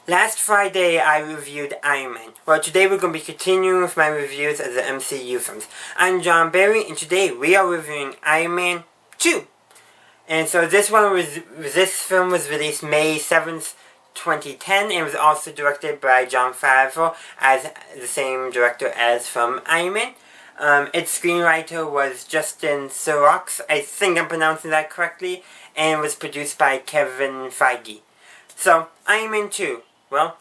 Last Friday I reviewed Iron Man. Well, today we're going to be continuing with my reviews of the MCU films. I'm John Barry, and today we are reviewing Iron Man 2. And so this film was released May 7th, 2010, and was also directed by Jon Favreau, as the same director as from Iron Man. Its screenwriter was Justin Sirrox, I think I'm pronouncing that correctly, and was produced by Kevin Feige. So, Iron Man 2. Well,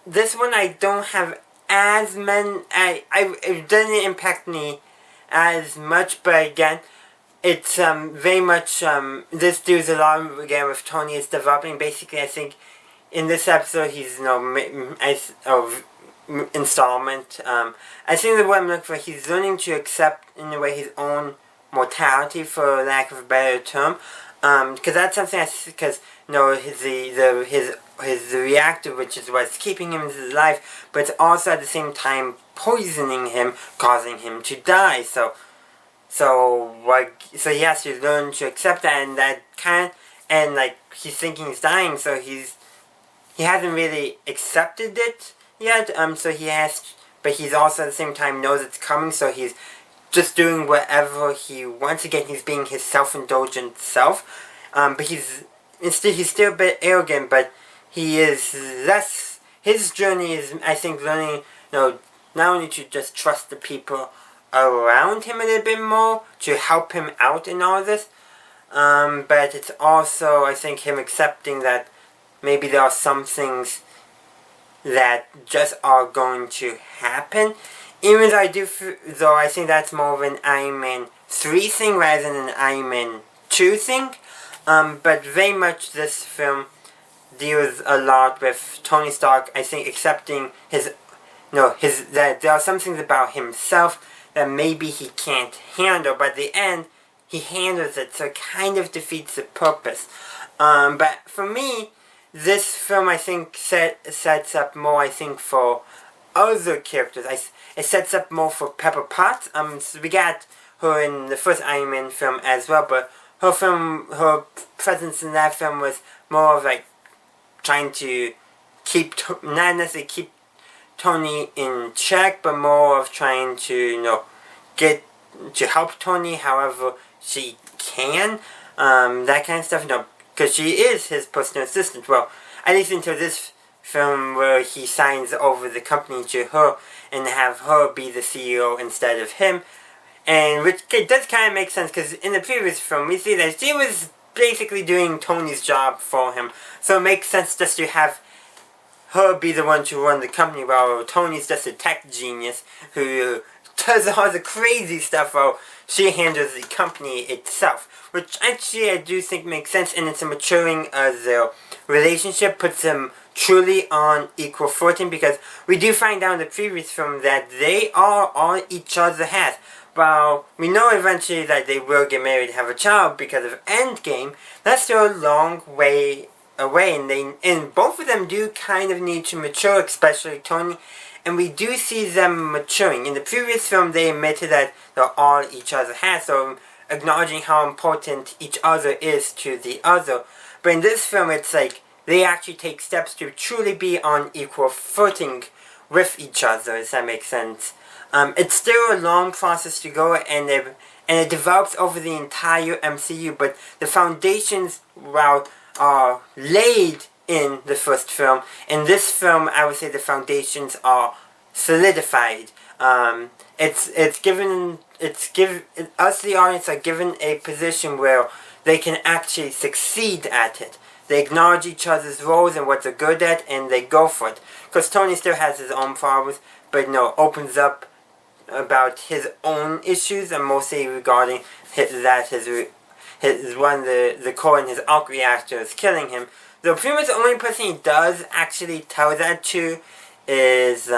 this one I don't have as many, it doesn't impact me as much, but again, it's very much, this deals a lot again with Tony is developing. Basically, I think in this episode he's, installment, I think the word I'm looking for, he's learning to accept in a way his own mortality, for lack of a better term. Because that's something because his reactor, which is what's keeping him alive, but it's also at the same time poisoning him, causing him to die. So he has to learn to accept that, and that he's thinking he's dying, so he hasn't really accepted it yet. But he's also at the same time knows it's coming, so he's just doing whatever he wants. Again, he's being his self-indulgent self. But he's still a bit arrogant, but he is less, his journey is, I think, learning, not only to just trust the people around him a little bit more, to help him out in all this, but it's also, I think, him accepting that maybe there are some things that just are going to happen. Even though I think that's more of an Iron Man 3 thing rather than an Iron Man 2 thing. But very much this film deals a lot with Tony Stark, I think, accepting that there are some things about himself that maybe he can't handle, but at the end, he handles it, so it kind of defeats the purpose. But for me, this film, I think, sets up more, I think, for other characters. It sets up more for Pepper Potts. So we got her in the first Iron Man film as well, but her presence in that film was more of trying to not necessarily keep Tony in check, but more of trying to, get to help Tony however she can. That kind of stuff, because she is his personal assistant. Well, at least until this film where he signs over the company to her and have her be the CEO instead of him. And which does kind of make sense, because in the previous film we see that she was basically doing Tony's job for him. So it makes sense just to have her be the one to run the company, while Tony's just a tech genius who does all the crazy stuff while she handles the company itself. Which actually I do think makes sense, and it's a maturing of their relationship, puts them truly on equal footing, because we do find out in the previous film that they are on each other's hands. Well, we know eventually that they will get married and have a child because of Endgame. That's still a long way away, and both of them do kind of need to mature, especially Tony, and we do see them maturing. In the previous film, they admitted that they're all each other's hands, so acknowledging how important each other is to the other. But in this film, it's they actually take steps to truly be on equal footing with each other, if that makes sense. It's still a long process to go, and it develops over the entire MCU, but the foundations, are laid in the first film. In this film, I would say the foundations are solidified. Us, the audience, are given a position where they can actually succeed at it. They acknowledge each other's roles and what they're good at, and they go for it. Because Tony still has his own problems, but opens up about his own issues, and mostly regarding the core in his arc reactor is killing him. Though pretty much the only person he does actually tell that to is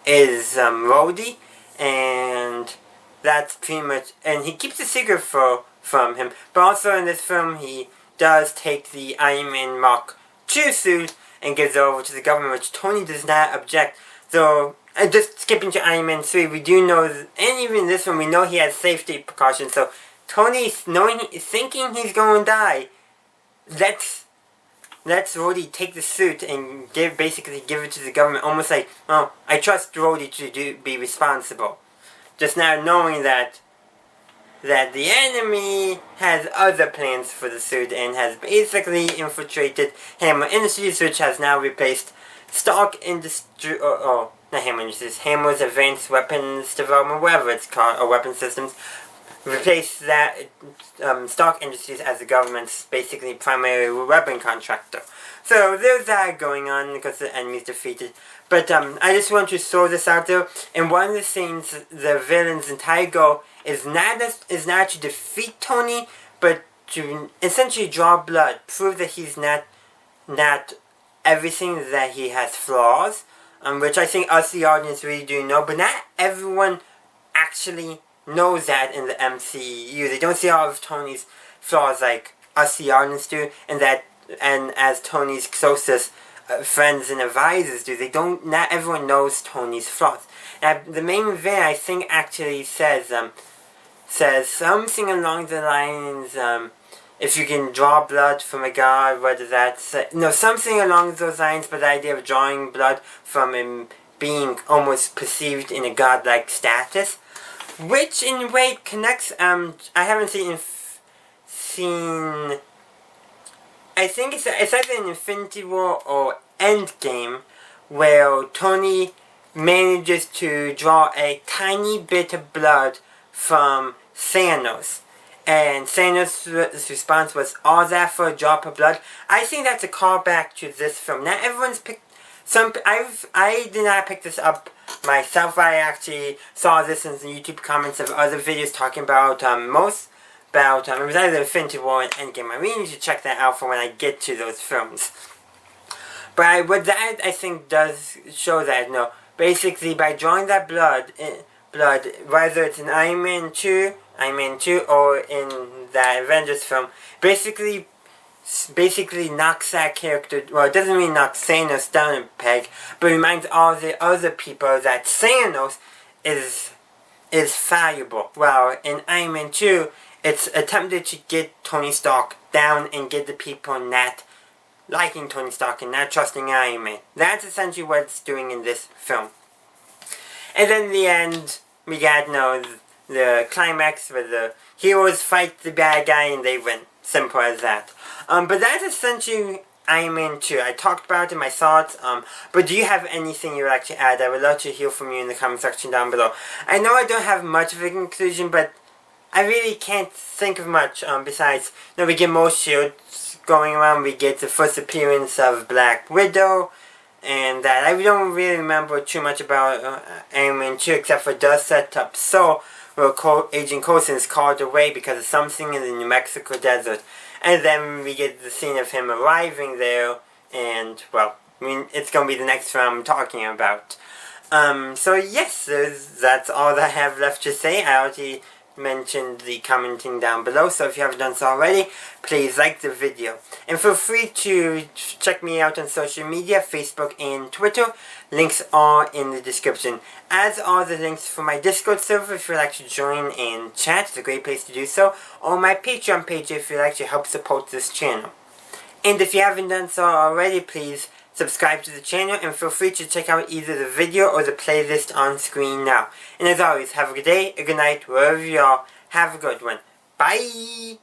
Rhodey, and that's pretty much, and he keeps a secret from him. But also in this film, he does take the Iron Man Mark II suit and gives it over to the government, which Tony does not object. So, just skipping to Iron Man 3, we do know, and even in this one, we know he has safety precautions. So Tony, thinking he's going to die, lets Rhodey take the suit and basically give it to the government, almost like, well, I trust Rhodey to be responsible. Just now knowing that the enemy has other plans for the suit and has basically infiltrated Hammer Industries, which has now replaced Stark Industries, not Hammer Industries, Hammer's Advanced Weapons Development, whatever it's called, or Weapon Systems, replaced that Stark Industries as the government's basically primary weapon contractor. So there's that going on because the enemy's defeated. But I just want to throw this out there. In one of the scenes, the villain's entire goal is not to defeat Tony, but to essentially draw blood, prove that he's not everything, that he has flaws, which I think us, the audience, really do know. But not everyone actually knows that in the MCU. They don't see all of Tony's flaws like us, the audience, do, and as Tony's closest friends and advisors do. Not everyone knows Tony's flaws. And the main villain, I think, actually says something along the lines, if you can draw blood from a god, whether that's, something along those lines, but the idea of drawing blood from him being almost perceived in a godlike status, which in a way connects, I haven't seen, I think it's either in Infinity War or Endgame, where Tony manages to draw a tiny bit of blood from Thanos. And Thanos' response was, all that for a drop of blood? I think that's a callback to this film. Not everyone's picked I did not pick this up myself. I actually saw this in the YouTube comments of other videos talking about, it was either Infinity War and Endgame. I really need to check that out for when I get to those films. But what that, I think, does show that, basically by drawing that blood, whether it's in Iron Man 2, or in the Avengers film, basically knocks that character, well, it doesn't really knock Thanos down a peg, but reminds all the other people that Thanos is valuable. Well, in Iron Man 2, it's attempted to get Tony Stark down and get the people not liking Tony Stark and not trusting Iron Man. That's essentially what it's doing in this film. And then in the end, we got, the climax where the heroes fight the bad guy and they win. Simple as that. But that's essentially Iron Man 2. I talked about it, my thoughts, but do you have anything you would like to add? I would love to hear from you in the comment section down below. I know I don't have much of a conclusion, but I really can't think of much, besides, we get more shields going around, we get the first appearance of Black Widow, and that I don't really remember too much about Iron Man 2, except for it does set up where Agent Coulson is called away because of something in the New Mexico desert. And then we get the scene of him arriving there, and, well, it's going to be the next film I'm talking about. So yes, that's all that I have left to say. I already mentioned the commenting down below, so if you haven't done so already, please like the video. And feel free to check me out on social media, Facebook and Twitter. Links are in the description, as are the links for my Discord server if you'd like to join and chat. It's a great place to do so, or my Patreon page if you'd like to help support this channel. And if you haven't done so already, please subscribe to the channel and feel free to check out either the video or the playlist on screen now. And as always, have a good day, a good night, wherever you are. Have a good one. Bye!